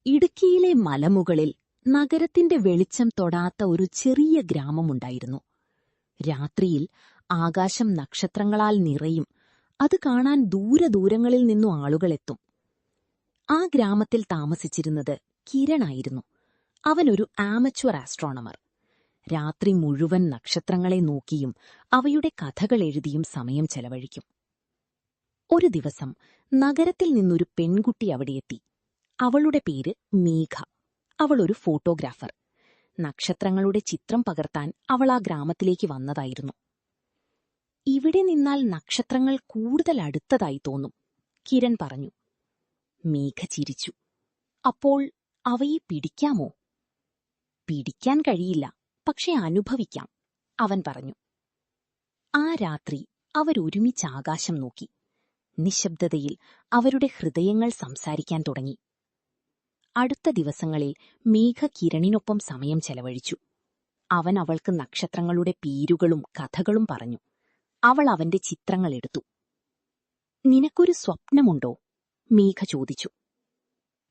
ഇടുക്കിയിലെ മലമുകളിൽ നഗരത്തിന്റെ വെളിച്ചം തൊടാത്ത ഒരു ചെറിയ ഗ്രാമമുണ്ടായിരുന്നു. രാത്രിയിൽ ആകാശം നക്ഷത്രങ്ങളാൽ നിറയും. അത് കാണാൻ ദൂരദൂരങ്ങളിൽ നിന്നു ആളുകളെത്തും. ആ ഗ്രാമത്തിൽ താമസിച്ചിരുന്നത് കിരണായിരുന്നു. അവനൊരു ആമച്വർ ആസ്ട്രോണമർ. രാത്രി മുഴുവൻ നക്ഷത്രങ്ങളെ നോക്കിയും അവയുടെ കഥകൾ എഴുതിയും സമയം ചെലവഴിക്കും. ഒരു ദിവസം നഗരത്തിൽ നിന്നൊരു പെൺകുട്ടി അവിടെയെത്തി. അവളുടെ പേര് മേഘ. അവളൊരു ഫോട്ടോഗ്രാഫർ. നക്ഷത്രങ്ങളുടെ ചിത്രം പകർത്താൻ അവൾ ആ ഗ്രാമത്തിലേക്ക് വന്നതായിരുന്നു. ഇവിടെ നിന്നാൽ നക്ഷത്രങ്ങൾ കൂടുതൽ അടുത്തതായി തോന്നും, കിരൺ പറഞ്ഞു. മേഘ ചിരിച്ചു. അപ്പോൾ അവയെ പിടിക്കാമോ? പിടിക്കാൻ കഴിയില്ല, പക്ഷെ അനുഭവിക്കാം, അവൻ പറഞ്ഞു. ആ രാത്രി അവരൊരുമിച്ച് ആകാശം നോക്കി. നിശബ്ദതയിൽ അവരുടെ ഹൃദയങ്ങൾ സംസാരിക്കാൻ തുടങ്ങി. അടുത്ത ദിവസങ്ങളിൽ മേഘ കിരണിനൊപ്പം സമയം ചെലവഴിച്ചു. അവൻ അവൾക്ക് നക്ഷത്രങ്ങളുടെ പേരുകളും കഥകളും പറഞ്ഞു. അവൾ അവന്റെ ചിത്രങ്ങളെടുത്തു. നിനക്കൊരു സ്വപ്നമുണ്ടോ? മേഘ ചോദിച്ചു.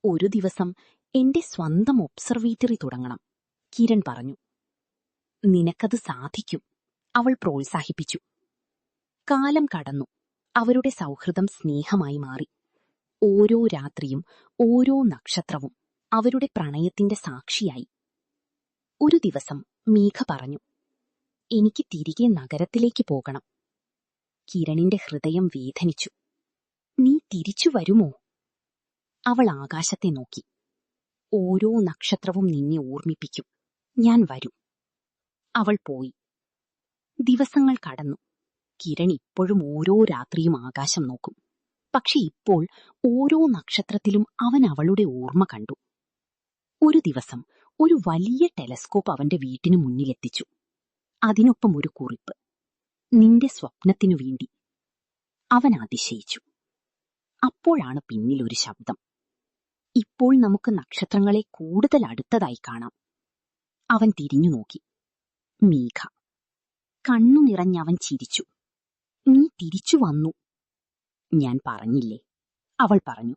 ഒരു ദിവസം എന്റെ സ്വന്തം ഒബ്സർവേറ്ററി തുടങ്ങണം, കിരൺ പറഞ്ഞു. നിനക്കത് സാധിക്കും, അവൾ പ്രോത്സാഹിപ്പിച്ചു. കാലം കടന്നു. അവരുടെ സൗഹൃദം സ്നേഹമായി മാറി. ഓരോ രാത്രിയും ഓരോ നക്ഷത്രവും അവരുടെ പ്രണയത്തിന്റെ സാക്ഷിയായി. ഒരു ദിവസം മേഘ പറഞ്ഞു, എനിക്ക് തിരികെ നഗരത്തിലേക്ക് പോകണം. കിരണിന്റെ ഹൃദയം വേദനിച്ചു. നീ തിരിച്ചു വരുമോ? അവൾ ആകാശത്തെ നോക്കി. ഓരോ നക്ഷത്രവും നിന്നെ ഓർമ്മിപ്പിക്കും. ഞാൻ വരും. അവൾ പോയി. ദിവസങ്ങൾ കടന്നു. കിരൺ ഇപ്പോഴും ഓരോ രാത്രിയും ആകാശം നോക്കും. പക്ഷെ ഇപ്പോൾ ഓരോ നക്ഷത്രത്തിലും അവൻ അവളുടെ ഓർമ്മ കണ്ടു. ഒരു ദിവസം ഒരു വലിയ ടെലസ്കോപ്പ് അവന്റെ വീട്ടിനു മുന്നിലെത്തിച്ചു. അതിനൊപ്പം ഒരു കുറിപ്പ്, നിന്റെ സ്വപ്നത്തിനു വേണ്ടി. അവൻ അതിശയിച്ചു. അപ്പോഴാണ് പിന്നിലൊരു ശബ്ദം. ഇപ്പോൾ നമുക്ക് നക്ഷത്രങ്ങളെ കൂടുതൽ അടുത്തതായി കാണാം. അവൻ തിരിഞ്ഞു നോക്കി. മേഘ. കണ്ണു നിറഞ്ഞവൻ ചിരിച്ചു. നീ തിരിച്ചു വന്നു. ഞാൻ പറഞ്ഞില്ലേ, അവൾ പറഞ്ഞു.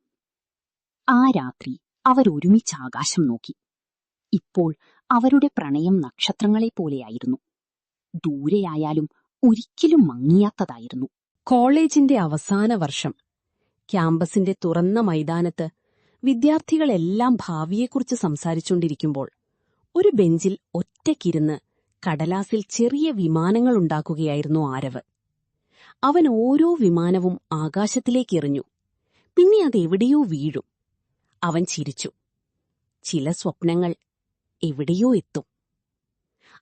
ആ രാത്രി അവരൊരുമിച്ച് ആകാശം നോക്കി. ഇപ്പോൾ അവരുടെ പ്രണയം നക്ഷത്രങ്ങളെപ്പോലെയായിരുന്നു. ദൂരെയായാലും ഒരിക്കലും മങ്ങിയാത്തതായിരുന്നു. കോളേജിന്റെ അവസാന വർഷം. ക്യാമ്പസിന്റെ തുറന്ന മൈതാനത്ത് വിദ്യാർത്ഥികളെല്ലാം ഭാവിയെക്കുറിച്ച് സംസാരിച്ചുകൊണ്ടിരിക്കുമ്പോൾ ഒരു ബെഞ്ചിൽ ഒറ്റയ്ക്കിരുന്ന് കടലാസിൽ ചെറിയ വിമാനങ്ങളുണ്ടാക്കുകയായിരുന്നു ആരവ്. അവൻ ഓരോ വിമാനവും ആകാശത്തിലേക്കെറിഞ്ഞു. പിന്നെ അതെവിടെയോ വീഴും. അവൻ ചിരിച്ചു. ചില സ്വപ്നങ്ങൾ എവിടെയോ എത്തും.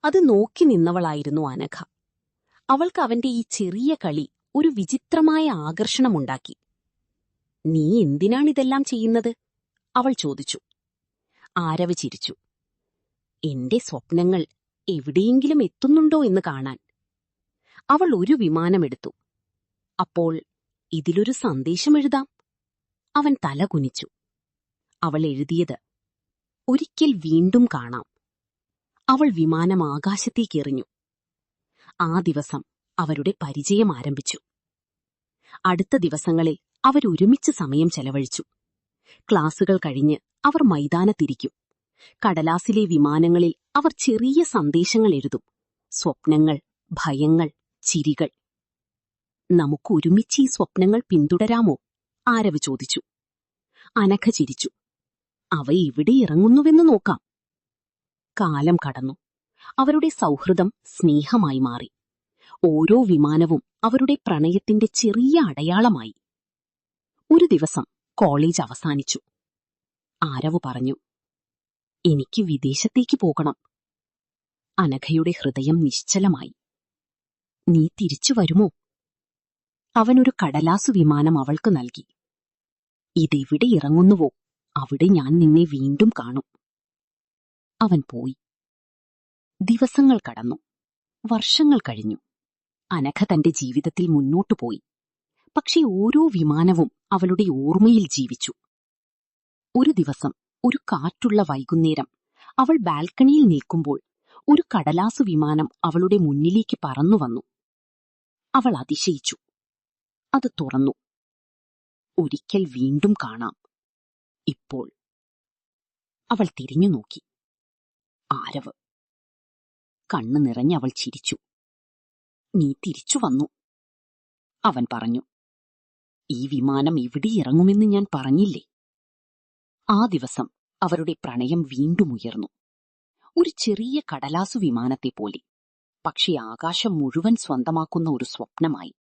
അത് നോക്കി നിന്നവളായിരുന്നു അനഘ. അവൾക്ക് അവന്റെ ഈ ചെറിയ കളി ഒരു വിചിത്രമായ ആകർഷണമുണ്ടാക്കി. നീ എന്തിനാണിതെല്ലാം ചെയ്യുന്നത്? അവൾ ചോദിച്ചു. ആരവ് ചിരിച്ചു. എന്റെ സ്വപ്നങ്ങൾ എവിടെയെങ്കിലും എത്തുന്നുണ്ടോ എന്ന് കാണാൻ. അവൾ ഒരു വിമാനമെടുത്തു. അപ്പോൾ ഇതിലൊരു സന്ദേശം എഴുതാം. അവൻ തല കുനിച്ചു. അവൾ എഴുതിയത്, ഒരിക്കൽ വീണ്ടും കാണാം. അവൾ വിമാനം ആകാശത്തേക്കെറിഞ്ഞു. ആ ദിവസം അവരുടെ പരിചയം ആരംഭിച്ചു. അടുത്ത ദിവസങ്ങളിൽ അവരൊരുമിച്ച് സമയം ചെലവഴിച്ചു. ക്ലാസുകൾ കഴിഞ്ഞ് അവർ മൈതാനത്തിരിക്കും. കടലാസിലെ വിമാനങ്ങളിൽ അവർ ചെറിയ സന്ദേശങ്ങൾ എഴുതും. സ്വപ്നങ്ങൾ, ഭയങ്ങൾ, ചിരികൾ. നമുക്കൊരുമിച്ച് ഈ സ്വപ്നങ്ങൾ പിന്തുടരാമോ? ആരവ് ചോദിച്ചു. അനഘ ചിരിച്ചു. അവ എവിടെ ഇറങ്ങുന്നുവെന്ന് നോക്കാം. കാലം കടന്നു. അവരുടെ സൗഹൃദം സ്നേഹമായി മാറി. ഓരോ വിമാനവും അവരുടെ പ്രണയത്തിന്റെ ചെറിയ അടയാളമായി. ഒരു ദിവസം കോളേജ് അവസാനിച്ചു. ആരവ് പറഞ്ഞു, എനിക്ക് വിദേശത്തേക്ക് പോകണം. അനഘയുടെ ഹൃദയം നിശ്ചലമായി. നീ തിരിച്ചു വരുമോ? അവനൊരു കടലാസു വിമാനം അവൾക്ക് നൽകി. ഇതെവിടെ ഇറങ്ങുന്നുവോ അവിടെ ഞാൻ നിന്നെ വീണ്ടും കാണും. അവൻ പോയി. ദിവസങ്ങൾ കടന്നു. വർഷങ്ങൾ കഴിഞ്ഞു. അനഘ തന്റെ ജീവിതത്തിൽ മുന്നോട്ടുപോയി. പക്ഷെ ഓരോ വിമാനവും അവളുടെ ഓർമ്മയിൽ ജീവിച്ചു. ഒരു ദിവസം ഒരു കാറ്റുള്ള വൈകുന്നേരം അവൾ ബാൽക്കണിയിൽ നിൽക്കുമ്പോൾ ഒരു കടലാസു വിമാനം അവളുടെ മുന്നിലേക്ക് പറന്നുവന്നു. അവൾ അതിശയിച്ചു. അത് തുറന്നു. ഒരിക്കൽ വീണ്ടും കാണാം. ഇപ്പോൾ അവൾ തിരിഞ്ഞു നോക്കി. ആരവ്. കണ്ണു നിറഞ്ഞവൾ ചിരിച്ചു. നീ തിരിച്ചു വന്നു, അവൻ പറഞ്ഞു. ഈ വിമാനം ഇവിടെ ഇറങ്ങുമെന്ന് ഞാൻ പറഞ്ഞില്ലേ? ആ ദിവസം അവരുടെ പ്രണയം വീണ്ടും ഉയർന്നു. ഒരു ചെറിയ കടലാസു വിമാനത്തെപ്പോലെ, പക്ഷേ ആകാശം മുഴുവൻ സ്വന്തമാക്കുന്ന ഒരു സ്വപ്നമായി.